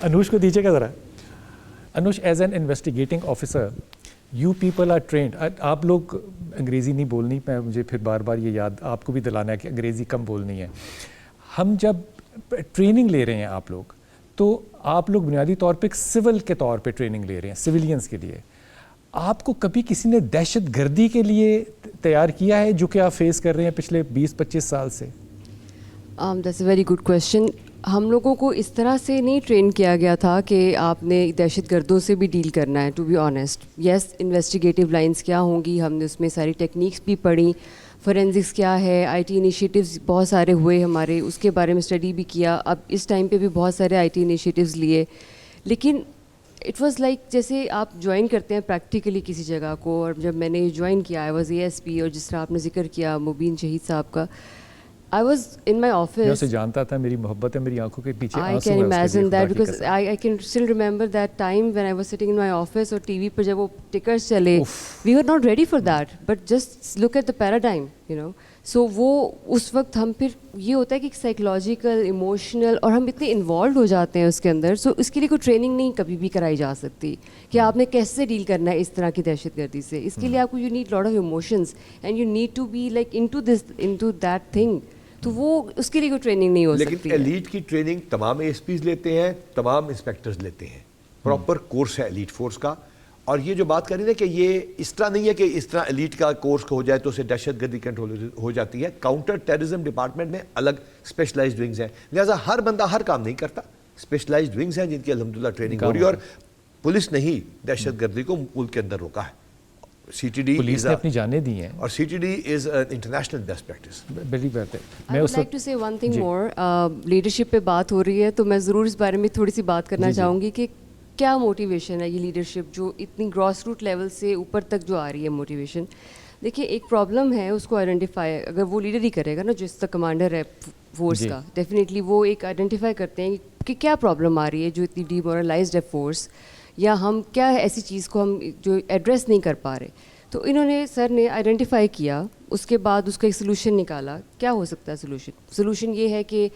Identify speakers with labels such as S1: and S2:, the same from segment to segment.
S1: انوش کو دیجیے گا ذرا. Anush, as an investigating officer you people are trained. آپ لوگ انگریزی نہیں بولنی, میں مجھے پھر بار بار یہ یاد آپ کو بھی دلانا ہے کہ انگریزی کم بولنی ہے. ہم جب ٹریننگ لے رہے ہیں آپ لوگ, تو آپ لوگ بنیادی طور پہ ایک سول کے طور پہ ٹریننگ لے رہے ہیں, سویلینس کے لیے. آپ کو کبھی کسی نے دہشت گردی کے لیے تیار کیا ہے جو کہ آپ فیس کر رہے ہیں پچھلے 20-25 سال سے؟
S2: That's a very good question. ہم لوگوں کو اس طرح سے نہیں ٹرین کیا گیا تھا کہ آپ نے دہشت گردوں سے بھی ڈیل کرنا ہے, to be honest. Yes, investigative lines کیا ہوں گی, ہم نے اس میں ساری ٹیکنیکس بھی پڑھی, فورینزکس کیا ہے, آئی ٹی انیشیٹیوز بہت سارے ہوئے ہمارے, اس کے بارے میں اسٹڈی بھی کیا. اب اس ٹائم پہ بھی بہت سارے آئی ٹی انیشیٹیوز لیے, لیکن اٹ واز لائک جیسے آپ جوائن کرتے ہیں پریکٹیکلی کسی جگہ کو, اور جب میں نے جوائن کیا, I was A S P, اور جس طرح آپ نے ذکر کیا مبین شہید صاحب کا, I was in my office.
S1: میں اسے جانتا تھا, میری محبت ہے, میری آنکھوں کے پیچھے
S2: I
S1: آنسو
S2: can
S1: ہے.
S2: imagine that because I can still remember that time when I was sitting in my office, اور ٹی وی پر جب وہ ٹکرز چلے, we were not ready for that, but just look at the paradigm, you know. So وہ اس وقت ہم پھر یہ ہوتا ہے کہ سائیکولوجیکل, ایموشنل, اور ہم اتنے انوالوڈ ہو جاتے ہیں اس کے اندر. سو اس کے لیے کوئی ٹریننگ نہیں کبھی بھی کرائی جا سکتی کہ آپ نے کیسے ڈیل کرنا ہے اس طرح کی دہشت گردی سے. اس کے لیے آپ کو you need lot of emotions and you need to be like into that thing. تو وہ اس کے لیے کوئی ٹریننگ نہیں ہو سکتی.
S3: لیکن ایلیٹ کی ٹریننگ تمام اے ایس پیز لیتے ہیں, تمام انسپیکٹرز لیتے ہیں, پراپر کورس ہے ایلیٹ فورس کا. اور یہ جو بات کر رہی ہے کہ یہ اس طرح نہیں ہے کہ اس طرح ایلیٹ کا کورس ہو جائے تو اسے دہشت گردی کنٹرول ہو جاتی ہے. کاؤنٹر ٹیررزم ڈپارٹمنٹ میں الگ اسپیشلائزڈ ونگز ہیں, لہٰذا ہر بندہ ہر کام نہیں کرتا. اسپیشلائزڈ ونگز ہیں جن کی الحمدللہ ٹریننگ ہو رہی ہے, اور پولیس نے ہی دہشت گردی کو ملک کے اندر روکا ہے. سی ٹی ڈی
S1: پولیس نے اپنی جانیں دی ہیں,
S3: اور C T D is international best practice.
S1: بڑی بات ہے.
S2: I would like to say one thing more. Leadership پہ بات ہو رہی ہے تو میں ضرور اس بارے میں تھوڑی سی بات کرنا چاہوں گی کہ کیا موٹیویشن ہے یہ لیڈرشپ جو اتنی گراس روٹ لیول سے اوپر تک جو آ رہی ہے موٹیویشن. دیکھیے ایک پرابلم ہے, اس کو آئیڈینٹیفائی اگر وہ لیڈر ہی کرے گا نا, جس کا کمانڈر ہے فورس کا, ڈیفینیٹلی وہ ایک آئیڈینٹیفائی کرتے ہیں کہ کیا پرابلم آ رہی ہے جو اتنی ڈی مورلائزڈ ہے فورس, یا ہم کیا ایسی چیز کو ہم جو ایڈریس نہیں کر پا رہے. تو انہوں نے, سر نے آئیڈینٹیفائی کیا, اس کے بعد اس کا ایک سلوشن نکالا. کیا ہو سکتا ہے سلوشن یہ ہے کہ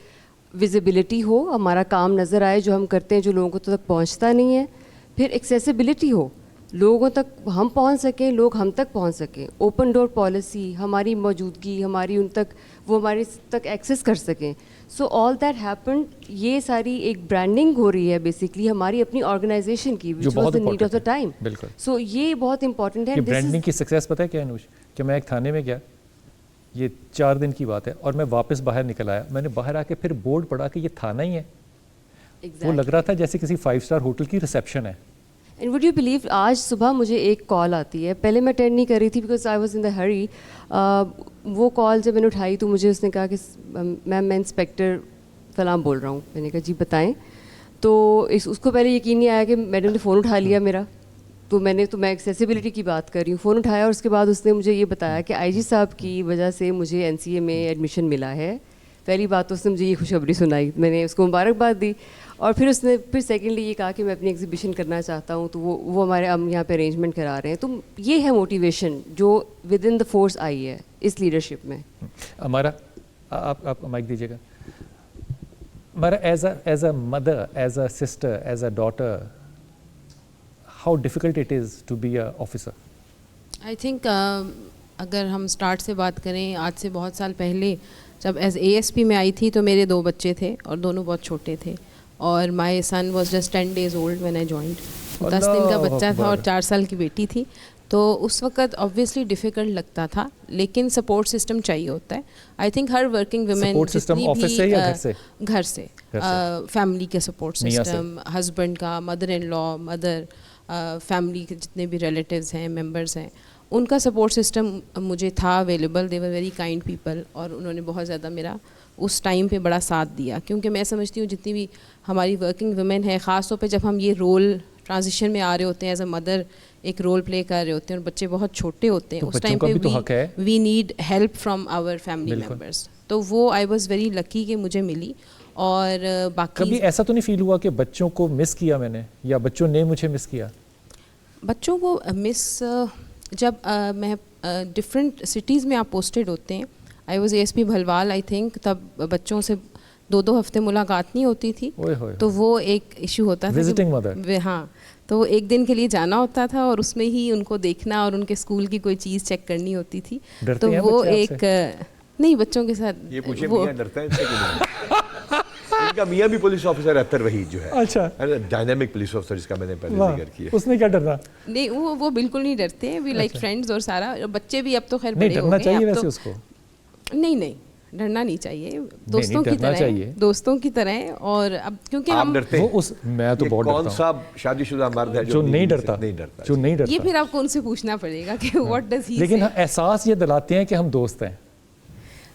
S2: ویزیبلٹی ہو, ہمارا کام نظر آئے جو ہم کرتے ہیں جو لوگوں کو تک پہنچتا نہیں ہے. پھر ایکسیسیبلٹی ہو, لوگوں تک ہم پہنچ سکیں, لوگ ہم تک پہنچ سکیں. اوپن ڈور پالیسی, ہماری موجودگی, ہماری ان تک, وہ ہمارے تک ایکسیس کر سکیں. سو آل دیٹ ہیپنڈ. یہ ساری ایک برانڈنگ ہو رہی ہے بیسکلی ہماری اپنی آرگنائزیشن کی, which was the need of the time. So یہ بہت امپورٹنٹ ہے.
S1: برانڈنگ کی سکسیس پتہ ہے کیا ہے انوش, کہ میں ایک تھانے میں گیا, یہ 4 دن کی بات ہے, اور میں واپس باہر نکل آیا. میں نے باہر آ کے پھر بورڈ پڑھا کہ یہ تھانہ ہی ہے. وہ لگ رہا تھا جیسے کسی 5 اسٹار ہوٹل کی ریسیپشن ہے.
S2: اینڈ وڈ یو بلیو, آج صبح مجھے ایک کال آتی ہے, پہلے میں اٹینڈ نہیں کر رہی تھی بیکاز آئی واز ان دا ہری. وہ کال جب میں نے اٹھائی تو مجھے اس نے کہا کہ میم میں انسپیکٹر فلاں بول رہا ہوں. میں نے کہا جی بتائیں. تو اس کو پہلے یقین نہیں آیا کہ میڈم نے فون اٹھا لیا میرا. تو میں ایکسیسیبلٹی کی بات کر رہی ہوں, فون اٹھایا, اور اس کے بعد اس نے مجھے یہ بتایا کہ آئی جی صاحب کی وجہ سے مجھے این سی اے میں ایڈمیشن ملا ہے. پہلی بات تو اس نے مجھے یہ خوشخبری سنائی, میں نے اس کو مبارکباد دی. اور پھر اس نے پھر سیکنڈلی یہ کہا کہ میں اپنی ایگزیبیشن کرنا چاہتا ہوں, تو وہ ہمارے ہم یہاں پہ ارینجمنٹ کرا رہے ہیں. تو یہ ہے موٹیویشن جو ود ان دا فورس آئی ہے اس لیڈرشپ میں.
S1: ہمارا آپ مائک دیجیے گا. ہمارا as a mother, as a sister, as a daughter, how difficult it is to be a officer?
S4: I think اگر ہم اسٹارٹ سے بات کریں, آج سے بہت سال پہلے جب ایز اے ایس پی میں آئی تھی تو میرے 2 بچے تھے اور دونوں بہت چھوٹے تھے, اور my son was just 10 days old when I joined. 10 دن کا بچہ تھا اور 4 سال کی بیٹی تھی. تو اس وقت آبویسلی ڈیفیکلٹ لگتا تھا, لیکن سپورٹ سسٹم چاہیے ہوتا ہے. I think Hare working women گھر سے, فیملی کے سپورٹ سسٹم, ہسبینڈ کا, مدر ان لا, مدر, فیملی کے جتنے بھی ریلیٹیوز ہیں, ممبرز ہیں, ان کا سپورٹ سسٹم مجھے تھا available. They were very kind people, اور انہوں نے بہت زیادہ میرا اس ٹائم پہ بڑا ساتھ دیا. کیونکہ میں سمجھتی ہوں جتنی بھی ہماری ورکنگ ویمن ہے, خاص طور پہ جب ہم یہ رول ٹرانزیشن میں آ رہے ہوتے ہیں, ایز اے مدر ایک رول پلے کر رہے ہوتے ہیں, اور بچے بہت چھوٹے ہوتے ہیں, اس ٹائم پہ we need help from our family members. تو وہ آئی واز ویری لکی کہ مجھے ملی. اور باقی
S1: کبھی ایسا تو نہیں فیل ہوا کہ بچوں کو مس کیا میں نے, یا بچوں نے مجھے مس کیا؟
S4: بچوں کو مس, جب میں ڈفرینٹ سٹیز میں آپ پوسٹڈ ہوتے ہیں, I was A S P Bhalwal, I think تب بچوں سے 2 ہفتے ملاقات نہیں ہوتی تھی,
S1: اوئے ہوئے.
S4: تو وہ ایک ایشو ہوتا تھا.
S1: Visiting mother.
S4: ہاں, تو ایک دن کے لیے جانا ہوتا تھا اور اس میں ہی ان کو دیکھنا اور ان کے اسکول کی کوئی چیز چیک کرنی ہوتی تھی. تو وہ ایک نہیں, بچوں کے ساتھ
S3: یہ پوچھے میاں ڈرتا ہے ان سے کہ نہیں؟ ان کا میاں بھی پولیس آفیسر ہے, اختر وحید جو ہے,
S1: اچھا,
S3: ڈائنامک پولیس آفیسر جس کا میں نے پہلے ذکر کیا.
S1: اس میں کیا ڈرنا؟
S4: نہیں, وہ بالکل نہیں ڈرتے ہیں, وی لائک فرینڈز, اور سارا بچے بھی اب تو خیر بڑے ہو گئے.
S1: ڈرنا چاہیے ویسے اس کو؟
S4: نہیں, ڈرنا نہیں چاہیے, دوستوں کی طرح, دوستوں کی طرح. اور اب کیونکہ ہم
S3: ڈرتے ہیں,
S1: میں تو بہت ڈرتا ہوں.
S3: کون سا شادی شدہ مرد ہے
S1: جو نہیں ڈرتا؟ جو نہیں ڈرتا,
S4: یہ پھر آپ کو ان سے پوچھنا پڑے گا کہ واٹ ڈز ہی.
S1: لیکن احساس یہ دلاتے ہیں کہ ہم دوست ہیں.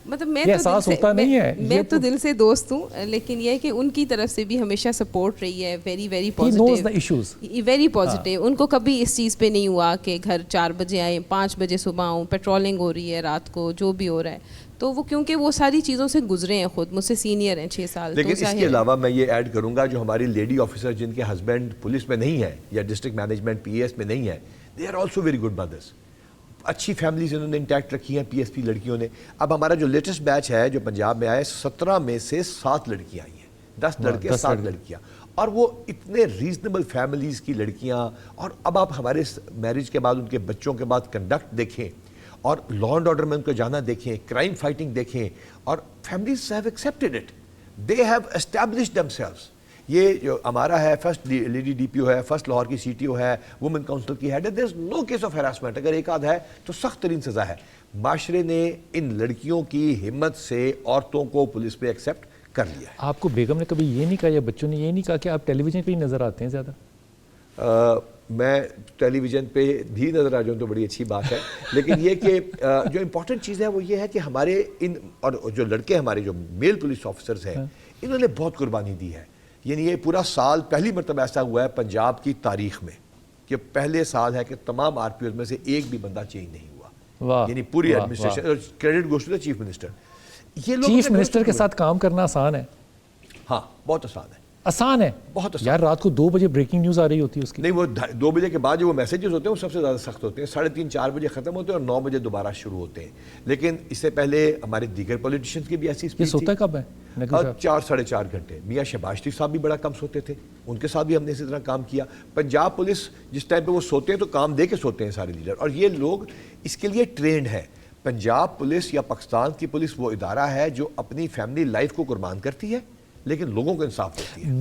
S4: مطلب میں تو دل سے دوست ہوں, لیکن یہ ہے کہ ان کی طرف سے بھی ہمیشہ سپورٹ رہی ہے, very very positive, very positive. ان کو کبھی اس چیز پہ نہیں ہوا کہ گھر 4 بجے آئیں, 5 بجے صبح آؤں, پیٹرولنگ ہو رہی ہے رات کو, جو بھی ہو رہا ہے. تو وہ کیونکہ وہ ساری چیزوں سے گزرے ہیں, خود مجھ سے سینئر ہیں 6 سال.
S3: لیکن اس کے علاوہ میں یہ ایڈ کروں گا, جو ہماری لیڈی آفیسر جن کے ہسبینڈ پولیس میں نہیں ہے یا ڈسٹرکٹ مینجمنٹ پی ایس میں نہیں ہے, they are also very good mothers. اچھی فیملیز انہوں نے انٹیکٹ رکھی ہیں پی ایس پی لڑکیوں نے. اب ہمارا جو لیٹسٹ بیچ ہے جو پنجاب میں آیا, 17 میں سے 7 لڑکیاں آئی ہیں, 10 لڑکے 7 لڑکیاں, اور وہ اتنے ریزنیبل فیملیز کی لڑکیاں. اور اب آپ ہمارے میرج کے بعد ان کے بچوں کے بعد کنڈکٹ دیکھیں, اور لا اینڈ آرڈر میں ان کو جانا دیکھیں, کرائم فائٹنگ دیکھیں, اور families have accepted it, they have established them selves. یہ جو ہمارا ہے فرسٹ لیڈی ڈی پی او ہے, فرسٹ لاہور کی سی ٹی او ہے, وومن کونسل کی ہیڈ ہے, دیر از نو کیس آف ہراسمنٹ. اگر ایک آدھ ہے تو سخت ترین سزا ہے. معاشرے نے ان لڑکیوں کی ہمت سے عورتوں کو پولیس پہ ایکسیپٹ کر لیا ہے.
S1: آپ کو بیگم نے کبھی یہ نہیں کہا یا بچوں نے یہ نہیں کہا کہ آپ ٹیلی ویژن پہ ہی نظر آتے ہیں زیادہ؟
S3: میں ٹیلی ویژن پہ بھی نظر آ جاؤں تو بڑی اچھی بات ہے, لیکن یہ کہ جو امپورٹنٹ چیز ہے وہ یہ ہے کہ ہمارے ان, اور جو لڑکے ہمارے جو میل پولیس آفیسرز ہیں, انہوں نے بہت قربانی دی ہے. یعنی یہ پورا سال پہلی مرتبہ ایسا ہوا ہے پنجاب کی تاریخ میں کہ پہلے سال ہے کہ تمام آر پی اوز میں سے ایک بھی بندہ چینج نہیں ہوا. یعنی پوری administration, credit goes to the chief minister. یہ لوگ
S1: چیف منسٹر کے ساتھ کام کرنا آسان ہے؟
S3: ہاں, بہت آسان ہے,
S1: آسان ہے,
S3: بہت آسان.
S1: یار رات کو 2 بجے بریکنگ نیوز آ رہی ہوتی ہے اس کی.
S3: نہیں, وہ 2 بجے کے بعد جو وہ میسیجز ہوتے ہیں وہ سب سے زیادہ سخت ہوتے ہیں. 3:30-4 بجے ختم ہوتے ہیں اور 9 بجے دوبارہ شروع ہوتے ہیں. لیکن اس سے پہلے ہمارے دیگر پولیٹیشینز کی بھی ایسی
S1: یہ سوتا کب ہے؟
S3: 4-4.5 گھنٹے. میاں شہباز شریف صاحب بھی بڑا کم سوتے تھے, ان کے ساتھ بھی ہم نے اسی طرح کام کیا. پنجاب پولیس جس ٹائم پہ وہ سوتے ہیں تو کام دے کے سوتے ہیں سارے لیڈر, اور یہ لوگ اس کے لیے ٹرینڈ ہے. پنجاب پولیس یا پاکستان کی پولیس وہ ادارہ ہے جو اپنی فیملی لائف کو قربان کرتی ہے لیکن لوگوں کو انصاف دیتی ہے.